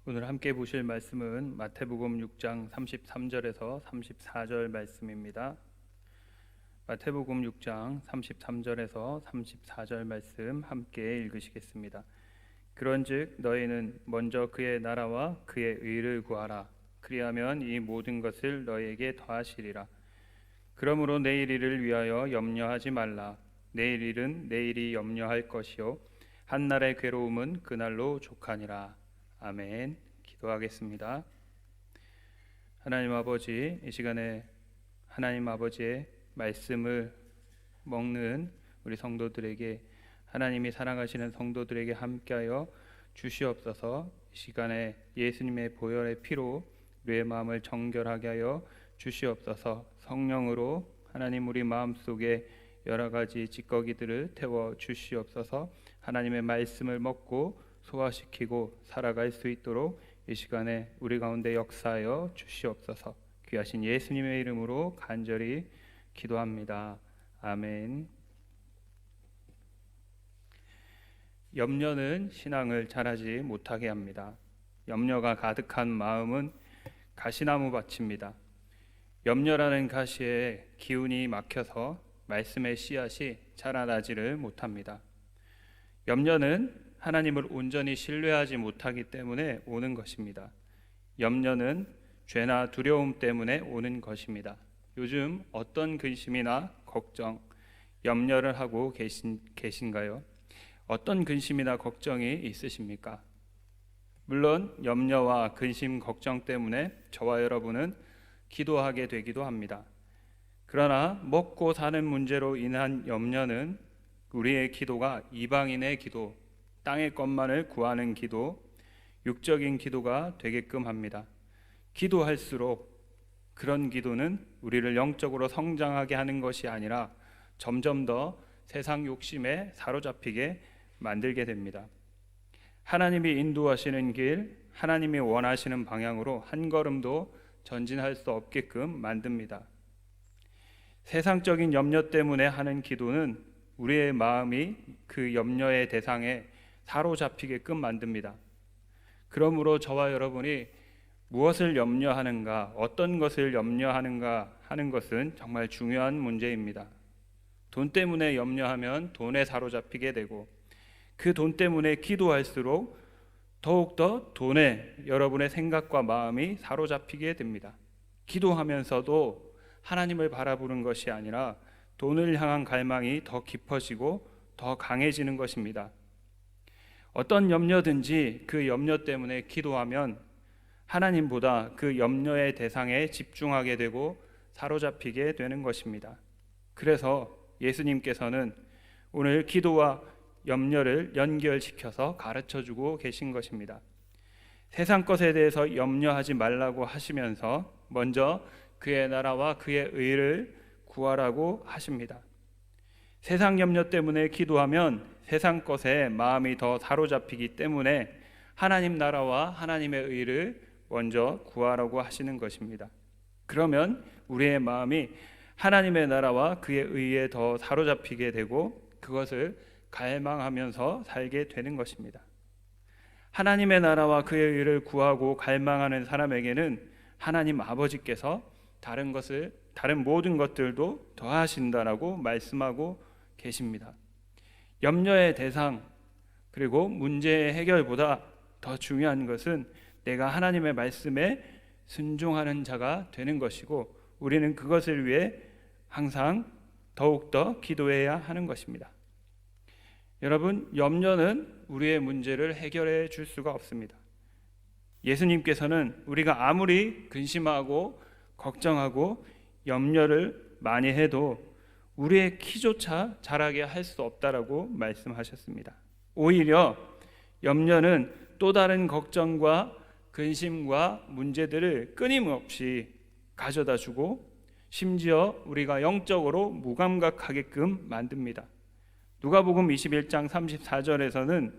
오늘 함께 보실 말씀은 마태복음 6장 33절에서 34절 말씀입니다. 마태복음 6장 33절에서 34절 말씀 함께 읽으시겠습니다. 그런즉 너희는 먼저 그의 나라와 그의 의를 구하라. 그리하면 이 모든 것을 너희에게 더하시리라. 그러므로 내일 일을 위하여 염려하지 말라. 내일 일은 내일이 염려할 것이요 한날의 괴로움은 그날로 족하니라. 아멘. 기도하겠습니다. 하나님 아버지, 이 시간에 하나님 아버지의 말씀을 먹는 우리 성도들에게, 하나님이 사랑하시는 성도들에게 함께하여 주시옵소서. 이 시간에 예수님의 보혈의 피로 우리의 마음을 정결하게 하여 주시옵소서. 성령으로 하나님 우리 마음속에 여러 가지 찌꺼기들을 태워 주시옵소서. 하나님의 말씀을 먹고 소화시키고 살아갈 수 있도록 이 시간에 우리 가운데 역사하여 주시옵소서. 귀하신 예수님의 이름으로 간절히 기도합니다. 아멘. 염려는 신앙을 자라지 못하게 합니다. 염려가 가득한 마음은 가시나무 밭입니다. 염려라는 가시에 기운이 막혀서 말씀의 씨앗이 자라나지를 못합니다. 염려는 하나님을 온전히 신뢰하지 못하기 때문에 오는 것입니다. 염려는 죄나 두려움 때문에 오는 것입니다. 요즘 어떤 근심이나 걱정, 염려를 하고 계신가요? 어떤 근심이나 걱정이 있으십니까? 물론 염려와 근심, 걱정 때문에 저와 여러분은 기도하게 되기도 합니다. 그러나 먹고 사는 문제로 인한 염려는 우리의 기도가 이방인의 기도, 땅의 것만을 구하는 기도, 육적인 기도가 되게끔 합니다. 기도할수록 그런 기도는 우리를 영적으로 성장하게 하는 것이 아니라 점점 더 세상 욕심에 사로잡히게 만들게 됩니다. 하나님이 인도하시는 길, 하나님이 원하시는 방향으로 한 걸음도 전진할 수 없게끔 만듭니다. 세상적인 염려 때문에 하는 기도는 우리의 마음이 그 염려의 대상에 사로잡히게끔 만듭니다. 그러므로 저와 여러분이 무엇을 염려하는가, 어떤 것을 염려하는가 하는 것은 정말 중요한 문제입니다. 돈 때문에 염려하면 돈에 사로잡히게 되고, 그 돈 때문에 기도할수록 더욱더 돈에 여러분의 생각과 마음이 사로잡히게 됩니다. 기도하면서도 하나님을 바라보는 것이 아니라 돈을 향한 갈망이 더 깊어지고 더 강해지는 것입니다. 어떤 염려든지 그 염려 때문에 기도하면 하나님보다 그 염려의 대상에 집중하게 되고 사로잡히게 되는 것입니다. 그래서 예수님께서는 오늘 기도와 염려를 연결시켜서 가르쳐주고 계신 것입니다. 세상 것에 대해서 염려하지 말라고 하시면서 먼저 그의 나라와 그의 의를 구하라고 하십니다. 세상 염려 때문에 기도하면 세상 것에 마음이 더 사로잡히기 때문에 하나님 나라와 하나님의 의를 먼저 구하라고 하시는 것입니다. 그러면 우리의 마음이 하나님의 나라와 그의 의에 더 사로잡히게 되고 그것을 갈망하면서 살게 되는 것입니다. 하나님의 나라와 그의 의를 구하고 갈망하는 사람에게는 하나님 아버지께서 다른 모든 것들도 더하신다라고 말씀하고 계십니다. 염려의 대상 그리고 문제의 해결보다 더 중요한 것은 내가 하나님의 말씀에 순종하는 자가 되는 것이고, 우리는 그것을 위해 항상 더욱더 기도해야 하는 것입니다. 여러분, 염려는 우리의 문제를 해결해 줄 수가 없습니다. 예수님께서는 우리가 아무리 근심하고 걱정하고 염려를 많이 해도 우리의 키조차 자라게 할 수 없다라고 말씀하셨습니다. 오히려 염려는 또 다른 걱정과 근심과 문제들을 끊임없이 가져다 주고 심지어 우리가 영적으로 무감각하게끔 만듭니다. 누가복음 21장 34절에서는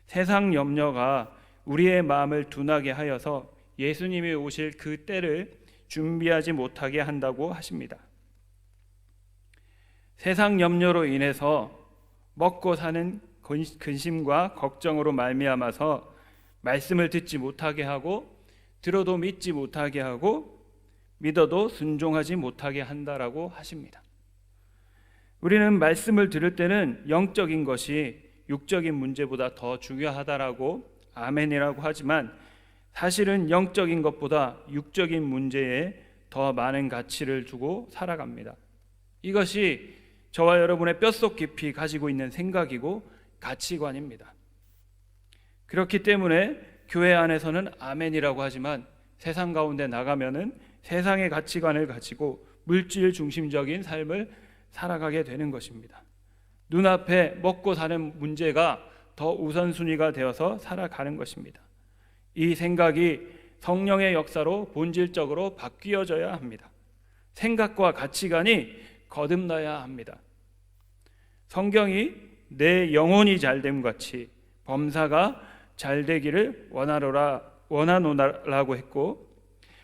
세상 염려가 우리의 마음을 둔하게 하여서 예수님이 오실 그 때를 준비하지 못하게 한다고 하십니다. 세상 염려로 인해서 먹고 사는 근심과 걱정으로 말미암아서 말씀을 듣지 못하게 하고 들어도 믿지 못하게 하고 믿어도 순종하지 못하게 한다라고 하십니다. 우리는 말씀을 들을 때는 영적인 것이 육적인 문제보다 더 중요하다라고 아멘이라고 하지만 사실은 영적인 것보다 육적인 문제에 더 많은 가치를 두고 살아갑니다. 이것이 저와 여러분의 뼛속 깊이 가지고 있는 생각이고 가치관입니다. 그렇기 때문에 교회 안에서는 아멘이라고 하지만 세상 가운데 나가면은 세상의 가치관을 가지고 물질 중심적인 삶을 살아가게 되는 것입니다. 눈앞에 먹고 사는 문제가 더 우선순위가 되어서 살아가는 것입니다. 이 생각이 성령의 역사로 본질적으로 바뀌어져야 합니다. 생각과 가치관이 거듭나야 합니다. 성경이 내 영혼이 잘됨 같이 범사가 잘되기를 원하노라고 했고,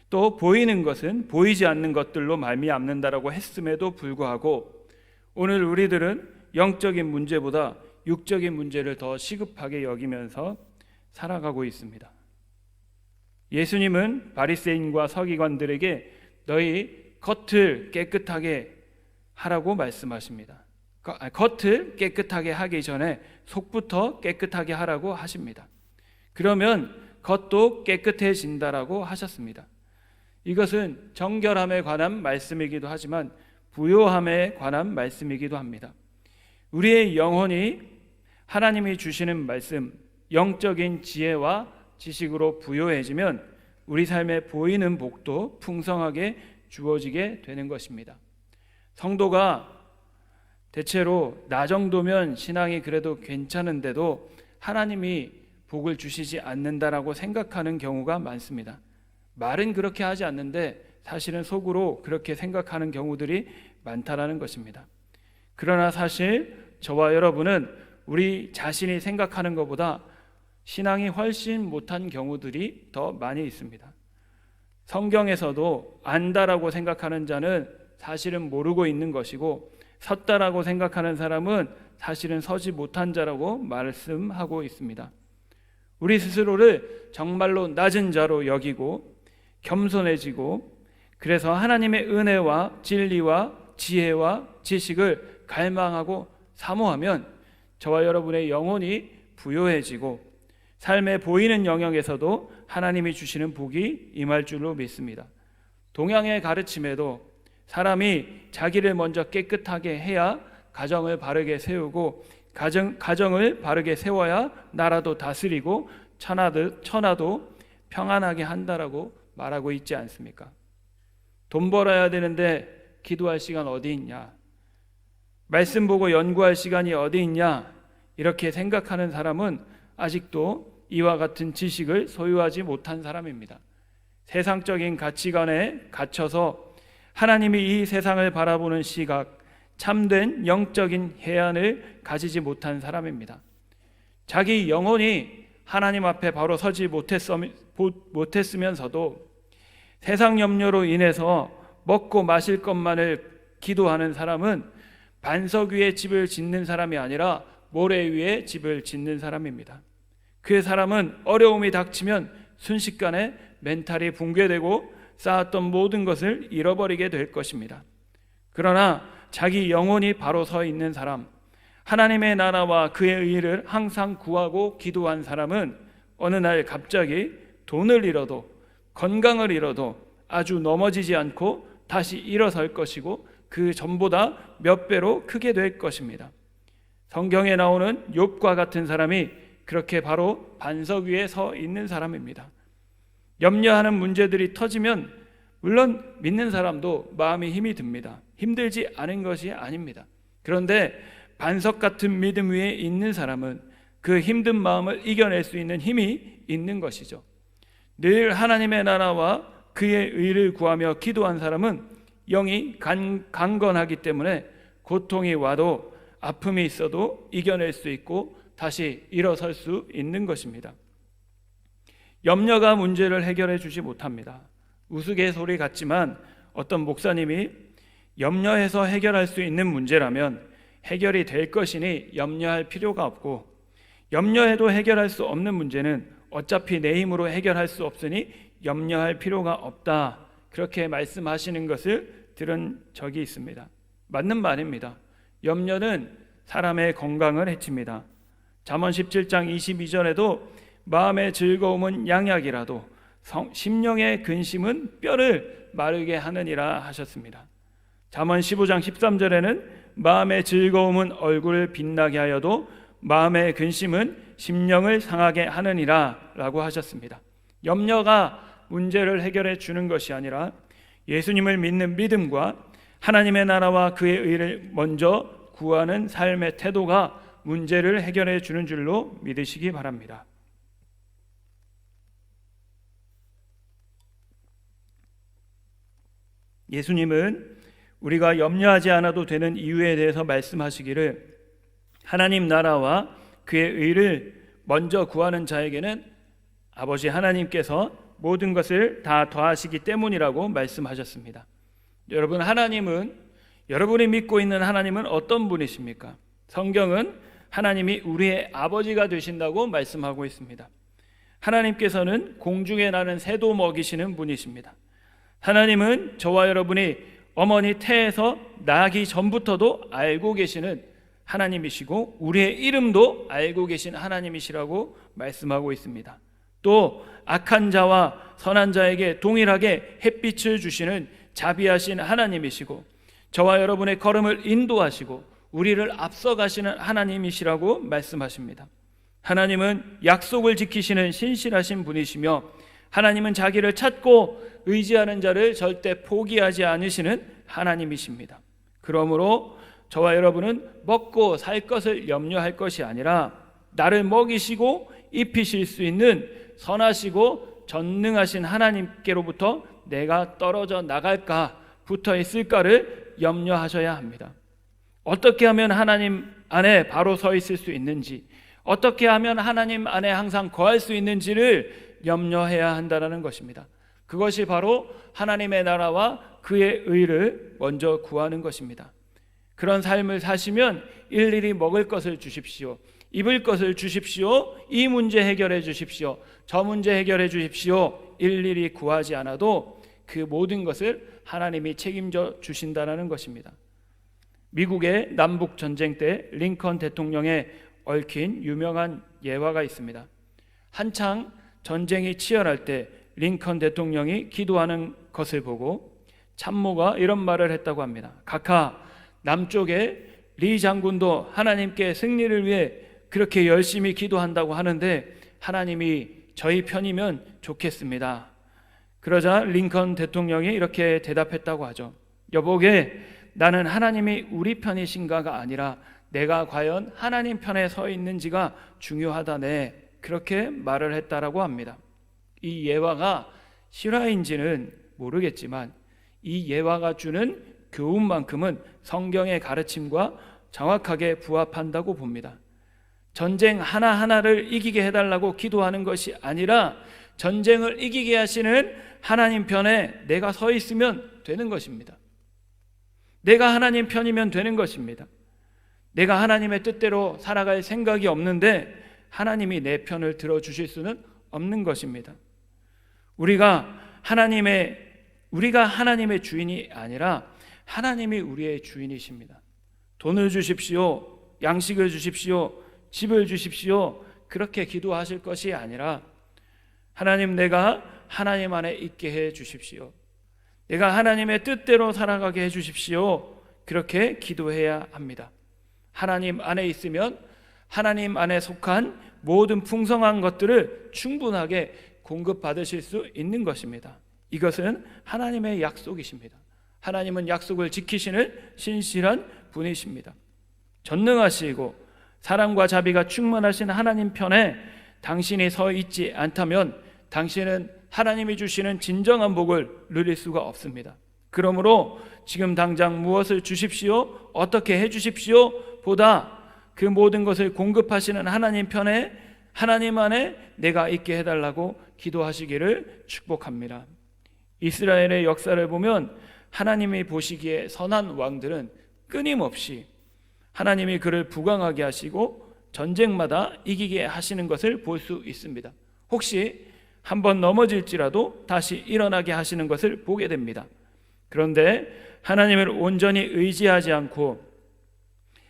또 보이는 것은 보이지 않는 것들로 말미암는다라고 했음에도 불구하고 오늘 우리들은 영적인 문제보다 육적인 문제를 더 시급하게 여기면서 살아가고 있습니다. 예수님은 바리새인과 서기관들에게 너희 겉을 깨끗하게 하라고 말씀하십니다. 겉을 깨끗하게 하기 전에 속부터 깨끗하게 하라고 하십니다. 그러면 겉도 깨끗해진다라고 하셨습니다. 이것은 정결함에 관한 말씀이기도 하지만 부요함에 관한 말씀이기도 합니다. 우리의 영혼이 하나님이 주시는 말씀, 영적인 지혜와 지식으로 부요해지면 우리 삶에 보이는 복도 풍성하게 주어지게 되는 것입니다. 성도가 대체로 나 정도면 신앙이 그래도 괜찮은데도 하나님이 복을 주시지 않는다라고 생각하는 경우가 많습니다. 말은 그렇게 하지 않는데 사실은 속으로 그렇게 생각하는 경우들이 많다라는 것입니다. 그러나 사실 저와 여러분은 우리 자신이 생각하는 것보다 신앙이 훨씬 못한 경우들이 더 많이 있습니다. 성경에서도 안다라고 생각하는 자는 사실은 모르고 있는 것이고 섰다라고 생각하는 사람은 사실은 서지 못한 자라고 말씀하고 있습니다. 우리 스스로를 정말로 낮은 자로 여기고 겸손해지고 그래서 하나님의 은혜와 진리와 지혜와 지식을 갈망하고 사모하면 저와 여러분의 영혼이 부요해지고 삶에 보이는 영역에서도 하나님이 주시는 복이 임할 줄로 믿습니다. 동양의 가르침에도 사람이 자기를 먼저 깨끗하게 해야 가정을 바르게 세우고 가정을 바르게 세워야 나라도 다스리고 천하도 평안하게 한다라고 말하고 있지 않습니까? 돈 벌어야 되는데 기도할 시간 어디 있냐? 말씀 보고 연구할 시간이 어디 있냐? 이렇게 생각하는 사람은 아직도 이와 같은 지식을 소유하지 못한 사람입니다. 세상적인 가치관에 갇혀서 하나님이 이 세상을 바라보는 시각, 참된 영적인 해안을 가지지 못한 사람입니다. 자기 영혼이 하나님 앞에 바로 서지 못했으면서도 세상 염려로 인해서 먹고 마실 것만을 기도하는 사람은 반석 위에 집을 짓는 사람이 아니라 모래 위에 집을 짓는 사람입니다. 그 사람은 어려움이 닥치면 순식간에 멘탈이 붕괴되고 쌓았던 모든 것을 잃어버리게 될 것입니다. 그러나 자기 영혼이 바로 서 있는 사람, 하나님의 나라와 그의 의를 항상 구하고 기도한 사람은 어느 날 갑자기 돈을 잃어도 건강을 잃어도 아주 넘어지지 않고 다시 일어설 것이고 그 전보다 몇 배로 크게 될 것입니다. 성경에 나오는 욥과 같은 사람이 그렇게 바로 반석 위에 서 있는 사람입니다. 염려하는 문제들이 터지면 물론 믿는 사람도 마음이 힘이 듭니다. 힘들지 않은 것이 아닙니다. 그런데 반석 같은 믿음 위에 있는 사람은 그 힘든 마음을 이겨낼 수 있는 힘이 있는 것이죠. 늘 하나님의 나라와 그의 의를 구하며 기도한 사람은 영이 강건하기 때문에 고통이 와도 아픔이 있어도 이겨낼 수 있고 다시 일어설 수 있는 것입니다. 염려가 문제를 해결해 주지 못합니다. 우스갯소리 같지만 어떤 목사님이 염려해서 해결할 수 있는 문제라면 해결이 될 것이니 염려할 필요가 없고 염려해도 해결할 수 없는 문제는 어차피 내 힘으로 해결할 수 없으니 염려할 필요가 없다. 그렇게 말씀하시는 것을 들은 적이 있습니다. 맞는 말입니다. 염려는 사람의 건강을 해칩니다. 잠언 17장 22절에도 마음의 즐거움은 양약이라도 심령의 근심은 뼈를 마르게 하느니라 하셨습니다. 잠언 15장 13절에는 마음의 즐거움은 얼굴을 빛나게 하여도 마음의 근심은 심령을 상하게 하느니라 라고 하셨습니다. 염려가 문제를 해결해 주는 것이 아니라 예수님을 믿는 믿음과 하나님의 나라와 그의 의를 먼저 구하는 삶의 태도가 문제를 해결해 주는 줄로 믿으시기 바랍니다. 예수님은 우리가 염려하지 않아도 되는 이유에 대해서 말씀하시기를 하나님 나라와 그의 의를 먼저 구하는 자에게는 아버지 하나님께서 모든 것을 다 더하시기 때문이라고 말씀하셨습니다. 여러분, 여러분이 믿고 있는 하나님은 어떤 분이십니까? 성경은 하나님이 우리의 아버지가 되신다고 말씀하고 있습니다. 하나님께서는 공중에 나는 새도 먹이시는 분이십니다. 하나님은 저와 여러분이 어머니 태에서 나기 전부터도 알고 계시는 하나님이시고 우리의 이름도 알고 계신 하나님이시라고 말씀하고 있습니다. 또 악한 자와 선한 자에게 동일하게 햇빛을 주시는 자비하신 하나님이시고 저와 여러분의 걸음을 인도하시고 우리를 앞서가시는 하나님이시라고 말씀하십니다. 하나님은 약속을 지키시는 신실하신 분이시며 하나님은 자기를 찾고 의지하는 자를 절대 포기하지 않으시는 하나님이십니다. 그러므로 저와 여러분은 먹고 살 것을 염려할 것이 아니라 나를 먹이시고 입히실 수 있는 선하시고 전능하신 하나님께로부터 내가 떨어져 나갈까 붙어 있을까를 염려하셔야 합니다. 어떻게 하면 하나님 안에 바로 서 있을 수 있는지, 어떻게 하면 하나님 안에 항상 거할 수 있는지를 염려해야 한다는 것입니다. 그것이 바로 하나님의 나라와 그의 의를 먼저 구하는 것입니다. 그런 삶을 사시면 일일이 먹을 것을 주십시오, 입을 것을 주십시오, 이 문제 해결해 주십시오, 저 문제 해결해 주십시오, 일일이 구하지 않아도 그 모든 것을 하나님이 책임져 주신다는 것입니다. 미국의 남북 전쟁 때 링컨 대통령에 얽힌 유명한 예화가 있습니다. 한창 전쟁이 치열할 때 링컨 대통령이 기도하는 것을 보고 참모가 이런 말을 했다고 합니다. 각하, 남쪽에 리 장군도 하나님께 승리를 위해 그렇게 열심히 기도한다고 하는데 하나님이 저희 편이면 좋겠습니다. 그러자 링컨 대통령이 이렇게 대답했다고 하죠. 여보게, 나는 하나님이 우리 편이신가가 아니라 내가 과연 하나님 편에 서 있는지가 중요하다네, 그렇게 말을 했다라고 합니다. 이 예화가 실화인지는 모르겠지만 이 예화가 주는 교훈만큼은 성경의 가르침과 정확하게 부합한다고 봅니다. 전쟁 하나하나를 이기게 해달라고 기도하는 것이 아니라 전쟁을 이기게 하시는 하나님 편에 내가 서 있으면 되는 것입니다. 내가 하나님 편이면 되는 것입니다. 내가 하나님의 뜻대로 살아갈 생각이 없는데 하나님이 내 편을 들어주실 수는 없는 것입니다. 우리가 하나님의 주인이 아니라 하나님이 우리의 주인이십니다. 돈을 주십시오, 양식을 주십시오, 집을 주십시오, 그렇게 기도하실 것이 아니라 하나님, 내가 하나님 안에 있게 해 주십시오, 내가 하나님의 뜻대로 살아가게 해 주십시오, 그렇게 기도해야 합니다. 하나님 안에 있으면 하나님 안에 속한 모든 풍성한 것들을 충분하게 공급받으실 수 있는 것입니다. 이것은 하나님의 약속이십니다. 하나님은 약속을 지키시는 신실한 분이십니다. 전능하시고 사랑과 자비가 충만하신 하나님 편에 당신이 서 있지 않다면 당신은 하나님이 주시는 진정한 복을 누릴 수가 없습니다. 그러므로 지금 당장 무엇을 주십시오, 어떻게 해 주십시오 보다 그 모든 것을 공급하시는 하나님 편에, 하나님 안에 내가 있게 해달라고 기도하시기를 축복합니다. 이스라엘의 역사를 보면 하나님이 보시기에 선한 왕들은 끊임없이 하나님이 그를 부강하게 하시고 전쟁마다 이기게 하시는 것을 볼 수 있습니다. 혹시 한번 넘어질지라도 다시 일어나게 하시는 것을 보게 됩니다. 그런데 하나님을 온전히 의지하지 않고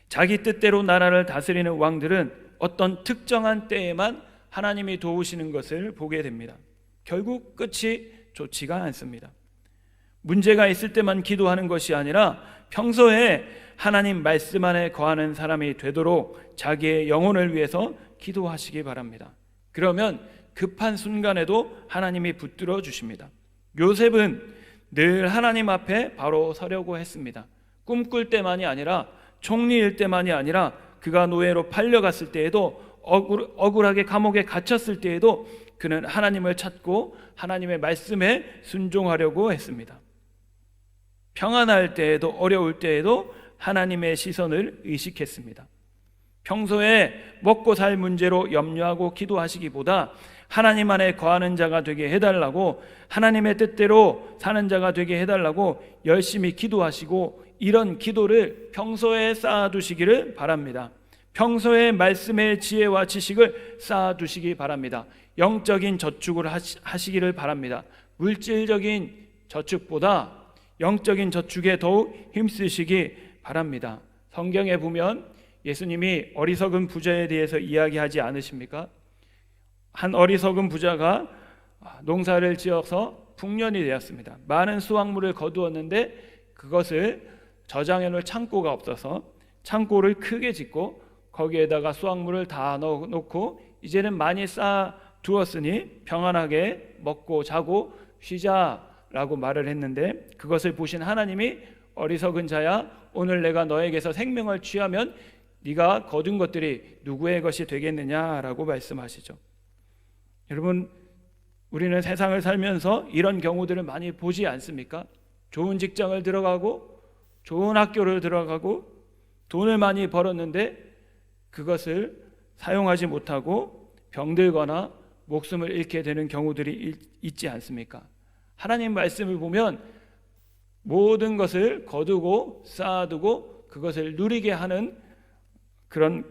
자기 뜻대로 나라를 다스리는 왕들은 어떤 특정한 때에만 하나님이 도우시는 것을 보게 됩니다. 결국 끝이 좋지가 않습니다. 문제가 있을 때만 기도하는 것이 아니라 평소에 하나님 말씀 안에 거하는 사람이 되도록 자기의 영혼을 위해서 기도하시기 바랍니다. 그러면 급한 순간에도 하나님이 붙들어 주십니다. 요셉은 늘 하나님 앞에 바로 서려고 했습니다. 꿈꿀 때만이 아니라, 총리일 때만이 아니라, 그가 노예로 팔려갔을 때에도, 억울하게 감옥에 갇혔을 때에도 그는 하나님을 찾고 하나님의 말씀에 순종하려고 했습니다. 평안할 때에도, 어려울 때에도 하나님의 시선을 의식했습니다. 평소에 먹고 살 문제로 염려하고 기도하시기보다 하나님 안에 거하는 자가 되게 해달라고, 하나님의 뜻대로 사는 자가 되게 해달라고 열심히 기도하시고, 이런 기도를 평소에 쌓아두시기를 바랍니다. 평소에 말씀의 지혜와 지식을 쌓아두시기 바랍니다. 영적인 저축을 하시기를 바랍니다. 물질적인 저축보다 영적인 저축에 더욱 힘쓰시기 바랍니다. 성경에 보면 예수님이 어리석은 부자에 대해서 이야기하지 않으십니까? 한 어리석은 부자가 농사를 지어서 풍년이 되었습니다. 많은 수확물을 거두었는데 그것을 저장해 놓을 창고가 없어서 창고를 크게 짓고 거기에다가 수확물을 다 넣어놓고 이제는 많이 쌓아 두었으니 평안하게 먹고 자고 쉬자라고 말을 했는데, 그것을 보신 하나님이 어리석은 자야, 오늘 내가 너에게서 생명을 취하면 네가 거둔 것들이 누구의 것이 되겠느냐라고 말씀하시죠. 여러분, 우리는 세상을 살면서 이런 경우들을 많이 보지 않습니까? 좋은 직장을 들어가고 좋은 학교를 들어가고 돈을 많이 벌었는데 그것을 사용하지 못하고 병들거나 목숨을 잃게 되는 경우들이 있지 않습니까? 하나님 말씀을 보면 모든 것을 거두고 쌓아두고 그것을 누리게 하는 그런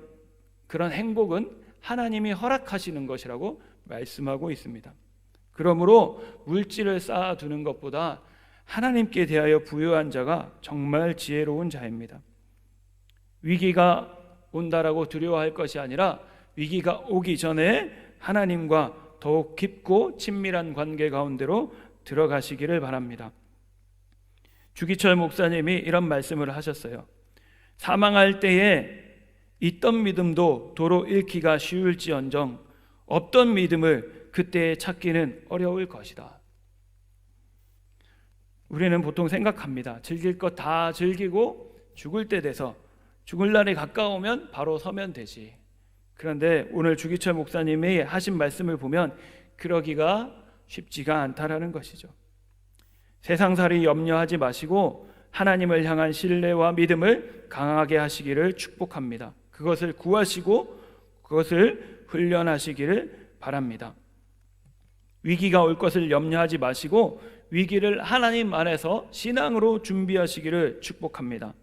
행복은 하나님이 허락하시는 것이라고 말씀하고 있습니다. 그러므로 물질을 쌓아두는 것보다 하나님께 대하여 부유한 자가 정말 지혜로운 자입니다. 위기가 온다라고 두려워할 것이 아니라 위기가 오기 전에 하나님과 더욱 깊고 친밀한 관계 가운데로 들어가시기를 바랍니다. 주기철 목사님이 이런 말씀을 하셨어요. 사망할 때에 있던 믿음도 도로 잃기가 쉬울지언정 없던 믿음을 그때에 찾기는 어려울 것이다. 우리는 보통 생각합니다. 즐길 것 다 즐기고 죽을 때 돼서 죽을 날이 가까우면 바로 서면 되지. 그런데 오늘 주기철 목사님이 하신 말씀을 보면 그러기가 쉽지가 않다라는 것이죠. 세상살이 염려하지 마시고 하나님을 향한 신뢰와 믿음을 강하게 하시기를 축복합니다. 그것을 구하시고 그것을 훈련하시기를 바랍니다. 위기가 올 것을 염려하지 마시고 위기를 하나님 안에서 신앙으로 준비하시기를 축복합니다.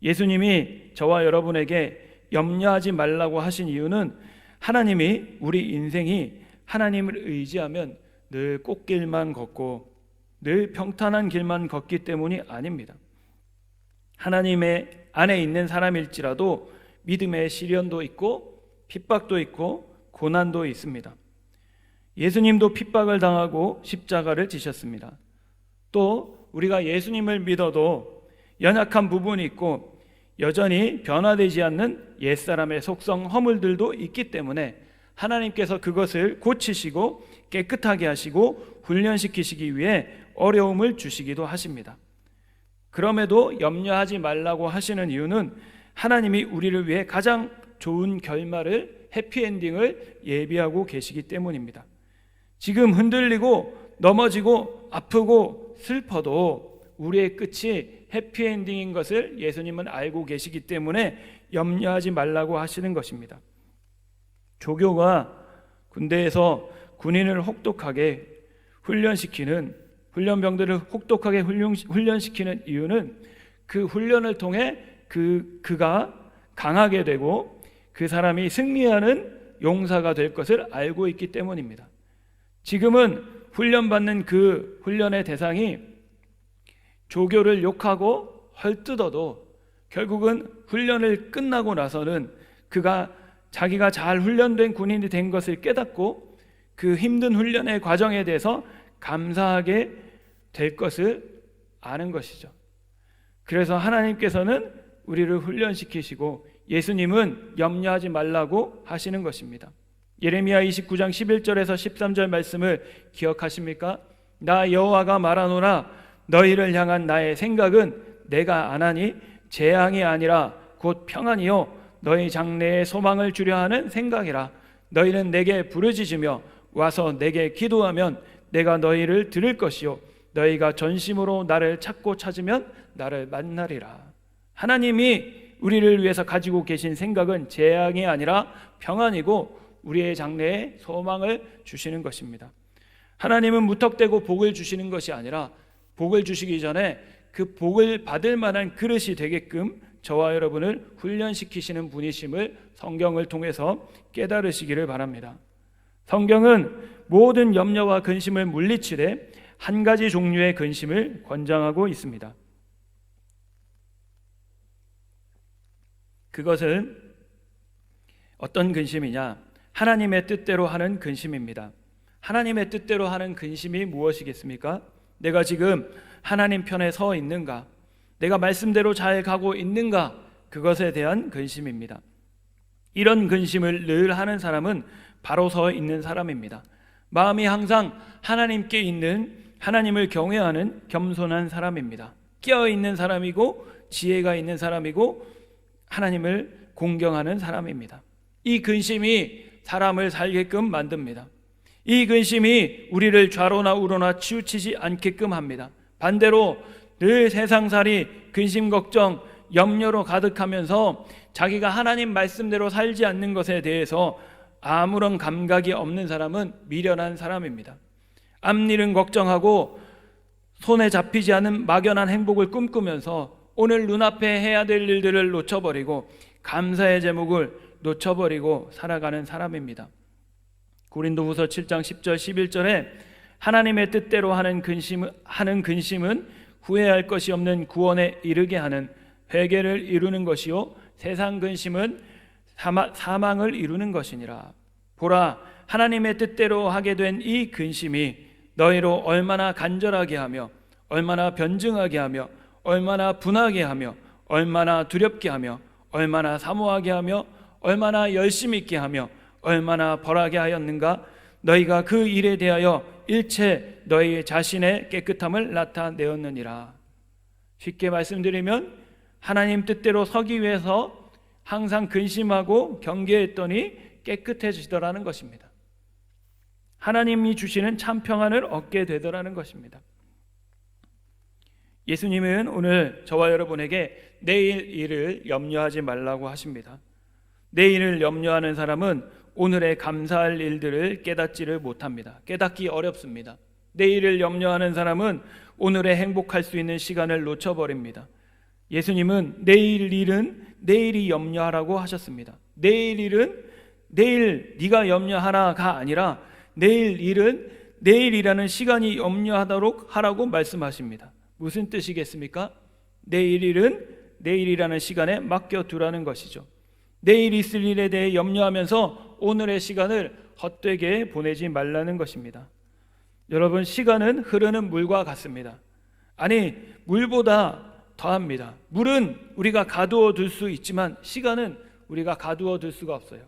예수님이 저와 여러분에게 염려하지 말라고 하신 이유는 하나님이 우리 인생이 하나님을 의지하면 늘 꽃길만 걷고 늘 평탄한 길만 걷기 때문이 아닙니다. 하나님의 안에 있는 사람일지라도 믿음의 시련도 있고 핍박도 있고 고난도 있습니다. 예수님도 핍박을 당하고 십자가를 지셨습니다. 또 우리가 예수님을 믿어도 연약한 부분이 있고 여전히 변화되지 않는 옛사람의 속성 허물들도 있기 때문에 하나님께서 그것을 고치시고 깨끗하게 하시고 훈련시키시기 위해 어려움을 주시기도 하십니다. 그럼에도 염려하지 말라고 하시는 이유는 하나님이 우리를 위해 가장 좋은 결말을, 해피엔딩을 예비하고 계시기 때문입니다. 지금 흔들리고 넘어지고 아프고 슬퍼도 우리의 끝이 해피엔딩인 것을 예수님은 알고 계시기 때문에 염려하지 말라고 하시는 것입니다. 조교가 군대에서 군인을 혹독하게 훈련시키는, 훈련병들을 혹독하게 훈련시키는 이유는 그 훈련을 통해 그가 강하게 되고 그 사람이 승리하는 용사가 될 것을 알고 있기 때문입니다. 지금은 훈련받는 그 훈련의 대상이 조교를 욕하고 헐뜯어도 결국은 훈련을 끝나고 나서는 자기가 잘 훈련된 군인이 된 것을 깨닫고 그 힘든 훈련의 과정에 대해서 감사하게 될 것을 아는 것이죠. 그래서 하나님께서는 우리를 훈련시키시고 예수님은 염려하지 말라고 하시는 것입니다. 예레미야 29장 11절에서 13절 말씀을 기억하십니까? 나 여호와가 말하노라 너희를 향한 나의 생각은 내가 안 하니 재앙이 아니라 곧 평안이요 너희 장래에 소망을 주려 하는 생각이라. 너희는 내게 부르짖으며 와서 내게 기도하면 내가 너희를 들을 것이요 너희가 전심으로 나를 찾고 찾으면 나를 만나리라. 하나님이 우리를 위해서 가지고 계신 생각은 재앙이 아니라 평안이고 우리의 장래에 소망을 주시는 것입니다. 하나님은 무턱대고 복을 주시는 것이 아니라 복을 주시기 전에 그 복을 받을 만한 그릇이 되게끔 저와 여러분을 훈련시키시는 분이심을 성경을 통해서 깨달으시기를 바랍니다. 성경은 모든 염려와 근심을 물리치되 한 가지 종류의 근심을 권장하고 있습니다. 그것은 어떤 근심이냐? 하나님의 뜻대로 하는 근심입니다. 하나님의 뜻대로 하는 근심이 무엇이겠습니까? 내가 지금 하나님 편에 서 있는가? 내가 말씀대로 잘 가고 있는가? 그것에 대한 근심입니다. 이런 근심을 늘 하는 사람은 바로 서 있는 사람입니다. 마음이 항상 하나님께 있는, 하나님을 경외하는 겸손한 사람입니다. 깨어있는 사람이고 지혜가 있는 사람이고 하나님을 공경하는 사람입니다. 이 근심이 사람을 살게끔 만듭니다. 이 근심이 우리를 좌로나 우로나 치우치지 않게끔 합니다. 반대로 늘 세상살이 근심 걱정 염려로 가득하면서 자기가 하나님 말씀대로 살지 않는 것에 대해서 아무런 감각이 없는 사람은 미련한 사람입니다. 앞일은 걱정하고 손에 잡히지 않은 막연한 행복을 꿈꾸면서 오늘 눈앞에 해야 될 일들을 놓쳐버리고 감사의 제목을 놓쳐버리고 살아가는 사람입니다. 고린도후서 7장 10절 11절에 하나님의 뜻대로 하는 근심은 후회할 것이 없는 구원에 이르게 하는 회개를 이루는 것이요 세상 근심은 사망을 이루는 것이니라. 보라, 하나님의 뜻대로 하게 된 이 근심이 너희로 얼마나 간절하게 하며 얼마나 변증하게 하며 얼마나 분하게 하며 얼마나 두렵게 하며 얼마나 사모하게 하며 얼마나 열심 있게 하며 얼마나 벌하게 하였는가. 너희가 그 일에 대하여 일체 너희 자신의 깨끗함을 나타내었느니라. 쉽게 말씀드리면 하나님 뜻대로 서기 위해서 항상 근심하고 경계했더니 깨끗해지더라는 것입니다. 하나님이 주시는 참 평안을 얻게 되더라는 것입니다. 예수님은 오늘 저와 여러분에게 내일 일을 염려하지 말라고 하십니다. 내일을 염려하는 사람은 오늘의 감사할 일들을 깨닫지를 못합니다. 깨닫기 어렵습니다. 내일을 염려하는 사람은 오늘의 행복할 수 있는 시간을 놓쳐버립니다. 예수님은 내일 일은 내일이 염려하라고 하셨습니다. 내일 일은 내일 네가 염려하라가 아니라 내일 일은 내일이라는 시간이 염려하도록 하라고 말씀하십니다. 무슨 뜻이겠습니까? 내일 일은 내일이라는 시간에 맡겨두라는 것이죠. 내일 있을 일에 대해 염려하면서 오늘의 시간을 헛되게 보내지 말라는 것입니다. 여러분, 시간은 흐르는 물과 같습니다. 아니, 물보다 더합니다. 물은 우리가 가두어 둘 수 있지만 시간은 우리가 가두어 둘 수가 없어요.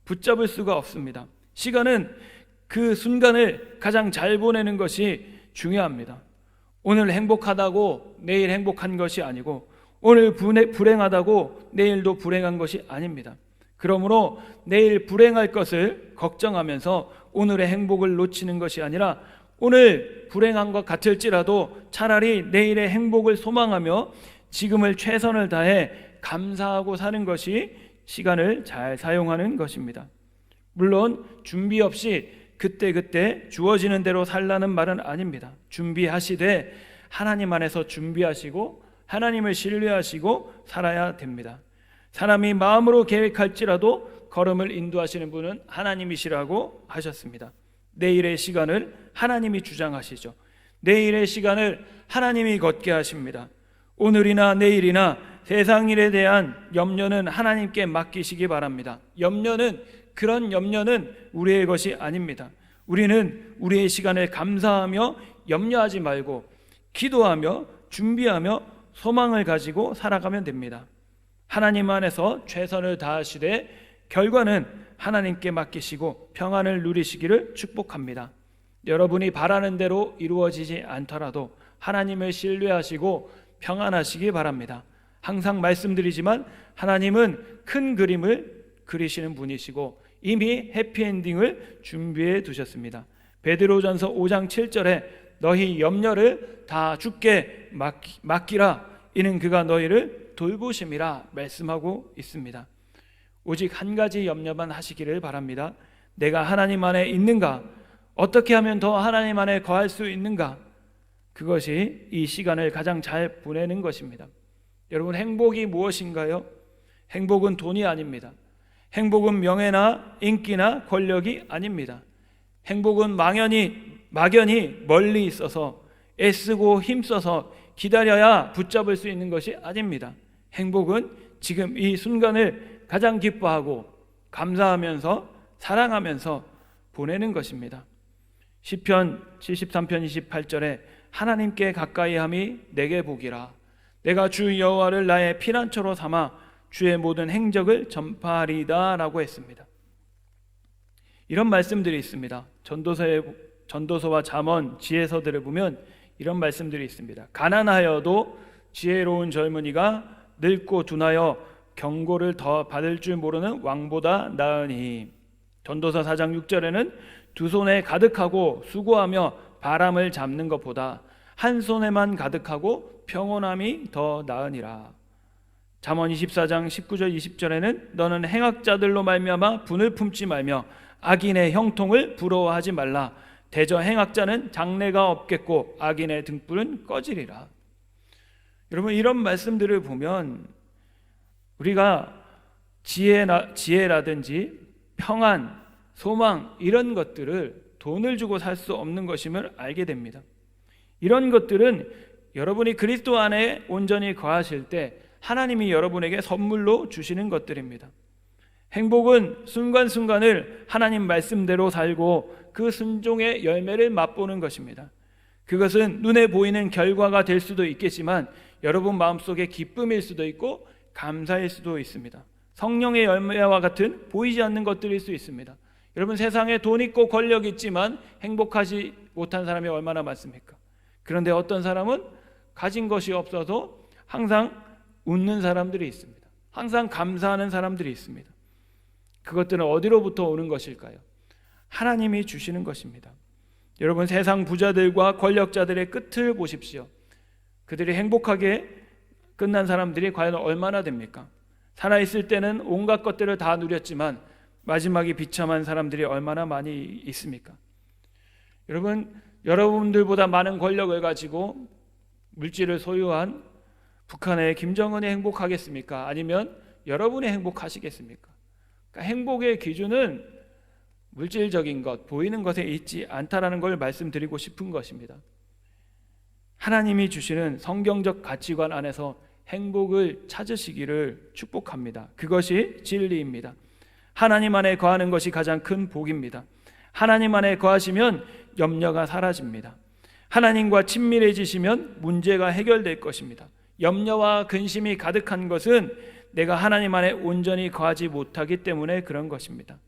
붙잡을 수가 없습니다. 시간은 그 순간을 가장 잘 보내는 것이 중요합니다. 오늘 행복하다고 내일 행복한 것이 아니고 오늘 불행하다고 내일도 불행한 것이 아닙니다. 그러므로 내일 불행할 것을 걱정하면서 오늘의 행복을 놓치는 것이 아니라 오늘 불행한 것 같을지라도 차라리 내일의 행복을 소망하며 지금을 최선을 다해 감사하고 사는 것이 시간을 잘 사용하는 것입니다. 물론 준비 없이 그때그때 주어지는 대로 살라는 말은 아닙니다. 준비하시되 하나님 안에서 준비하시고 하나님을 신뢰하시고 살아야 됩니다. 사람이 마음으로 계획할지라도 걸음을 인도하시는 분은 하나님이시라고 하셨습니다. 내일의 시간을 하나님이 주장하시죠. 내일의 시간을 하나님이 걷게 하십니다. 오늘이나 내일이나 세상 일에 대한 염려는 하나님께 맡기시기 바랍니다. 그런 염려는 우리의 것이 아닙니다. 우리는 우리의 시간을 감사하며 염려하지 말고 기도하며 준비하며 소망을 가지고 살아가면 됩니다. 하나님 안에서 최선을 다하시되 결과는 하나님께 맡기시고 평안을 누리시기를 축복합니다. 여러분이 바라는 대로 이루어지지 않더라도 하나님을 신뢰하시고 평안하시기 바랍니다. 항상 말씀드리지만 하나님은 큰 그림을 그리시는 분이시고 이미 해피엔딩을 준비해 두셨습니다. 베드로전서 5장 7절에 너희 염려를 다 주께 맡기라 이는 그가 너희를 돌보심이라 말씀하고 있습니다. 오직 한 가지 염려만 하시기를 바랍니다. 내가 하나님 안에 있는가? 어떻게 하면 더 하나님 안에 거할 수 있는가? 그것이 이 시간을 가장 잘 보내는 것입니다. 여러분, 행복이 무엇인가요? 행복은 돈이 아닙니다. 행복은 명예나 인기나 권력이 아닙니다. 행복은 막연히 멀리 있어서 애쓰고 힘써서 기다려야 붙잡을 수 있는 것이 아닙니다. 행복은 지금 이 순간을 가장 기뻐하고 감사하면서 사랑하면서 보내는 것입니다. 시편 73편 28절에 하나님께 가까이함이 내게 복이라. 내가 주 여호와를 나의 피난처로 삼아 주의 모든 행적을 전파하리다 라고 했습니다. 이런 말씀들이 있습니다. 전도서와 잠언, 지혜서들을 보면 이런 말씀들이 있습니다. 가난하여도 지혜로운 젊은이가 늙고 둔하여 경고를 더 받을 줄 모르는 왕보다 나으니. 전도서 4장 6절에는 두 손에 가득하고 수고하며 바람을 잡는 것보다 한 손에만 가득하고 평온함이 더 나으니라. 잠언 24장 19절 20절에는 너는 행악자들로 말미암아 분을 품지 말며 악인의 형통을 부러워하지 말라. 대저 행악자는 장래가 없겠고 악인의 등불은 꺼지리라. 여러분, 이런 말씀들을 보면 우리가 지혜라든지 평안, 소망 이런 것들을 돈을 주고 살 수 없는 것임을 알게 됩니다. 이런 것들은 여러분이 그리스도 안에 온전히 거하실 때 하나님이 여러분에게 선물로 주시는 것들입니다. 행복은 순간순간을 하나님 말씀대로 살고 그 순종의 열매를 맛보는 것입니다. 그것은 눈에 보이는 결과가 될 수도 있겠지만 여러분 마음속에 기쁨일 수도 있고 감사일 수도 있습니다. 성령의 열매와 같은 보이지 않는 것들일 수 있습니다. 여러분, 세상에 돈 있고 권력 있지만 행복하지 못한 사람이 얼마나 많습니까? 그런데 어떤 사람은 가진 것이 없어도 항상 웃는 사람들이 있습니다. 항상 감사하는 사람들이 있습니다. 그것들은 어디로부터 오는 것일까요? 하나님이 주시는 것입니다. 여러분, 세상 부자들과 권력자들의 끝을 보십시오. 그들이 행복하게 끝난 사람들이 과연 얼마나 됩니까? 살아있을 때는 온갖 것들을 다 누렸지만 마지막에 비참한 사람들이 얼마나 많이 있습니까? 여러분들보다 많은 권력을 가지고 물질을 소유한 북한의 김정은이 행복하겠습니까? 아니면 여러분이 행복하시겠습니까? 그러니까 행복의 기준은 물질적인 것, 보이는 것에 있지 않다라는 걸 말씀드리고 싶은 것입니다. 하나님이 주시는 성경적 가치관 안에서 행복을 찾으시기를 축복합니다. 그것이 진리입니다. 하나님 안에 거하는 것이 가장 큰 복입니다. 하나님 안에 거하시면 염려가 사라집니다. 하나님과 친밀해지시면 문제가 해결될 것입니다. 염려와 근심이 가득한 것은 내가 하나님 안에 온전히 거하지 못하기 때문에 그런 것입니다.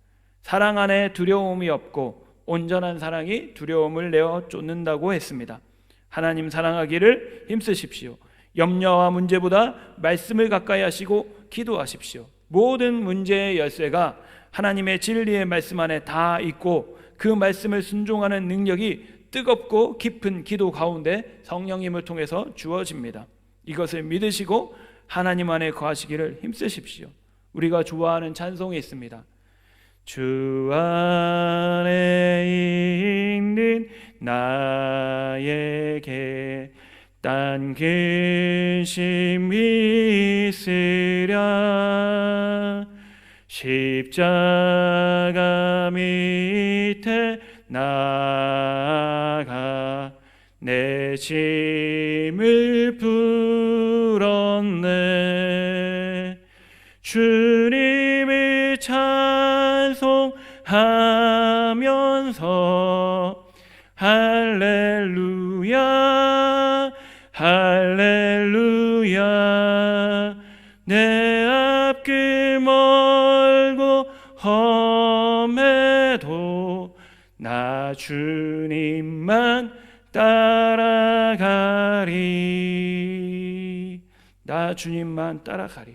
사랑 안에 두려움이 없고 온전한 사랑이 두려움을 내어 쫓는다고 했습니다. 하나님 사랑하기를 힘쓰십시오. 염려와 문제보다 말씀을 가까이 하시고 기도하십시오. 모든 문제의 열쇠가 하나님의 진리의 말씀 안에 다 있고 그 말씀을 순종하는 능력이 뜨겁고 깊은 기도 가운데 성령님을 통해서 주어집니다. 이것을 믿으시고 하나님 안에 거하시기를 힘쓰십시오. 우리가 좋아하는 찬송이 있습니다. 주 안에 있는 나에게 딴 근심이 있으랴 십자가 밑에 나가 내 짐을 풀었네. 주님을 찬송하면서 할렐루야 할렐루야. 내 앞길 멀고 험해도 나 주님만 따라가리. 나 주님만 따라가리.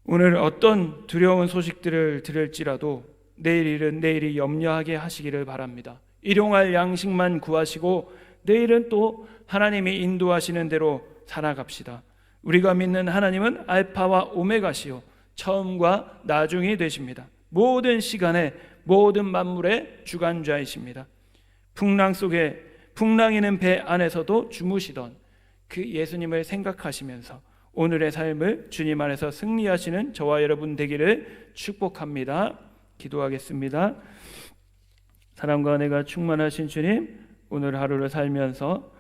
오늘 어떤 두려운 소식들을 들을지라도 내일 일은 내일이 염려하게 하시기를 바랍니다. 일용할 양식만 구하시고 내일은 또 하나님이 인도하시는 대로 살아갑시다. 우리가 믿는 하나님은 알파와 오메가시요 처음과 나중이 되십니다. 모든 시간에 모든 만물의 주관자이십니다. 풍랑 속에 풍랑이는 배 안에서도 주무시던 그 예수님을 생각하시면서 오늘의 삶을 주님 안에서 승리하시는 저와 여러분 되기를 축복합니다. 기도하겠습니다. 사랑과 은혜가 충만하신 주님, 오늘 하루를 살면서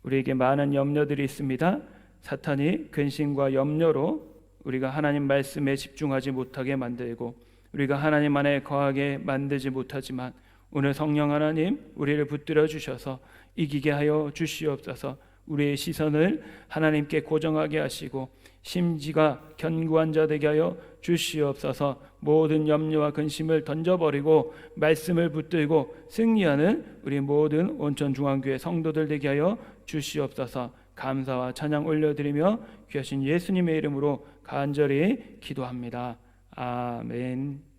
우리에게 많은 염려들이 있습니다. 사탄이 근심과 염려로 우리가 하나님 말씀에 집중하지 못하게 만들고 우리가 하나님 안에 거하게 만들지 못하지만 오늘 성령 하나님 우리를 붙들어 주셔서 이기게 하여 주시옵소서. 우리의 시선을 하나님께 고정하게 하시고 심지가 견고한 자 되게 하여 주시옵소서. 모든 염려와 근심을 던져버리고 말씀을 붙들고 승리하는 우리 모든 온천중앙교회 성도들 되게 하여 주시옵소서. 감사와 찬양 올려드리며 귀하신 예수님의 이름으로 간절히 기도합니다. 아멘.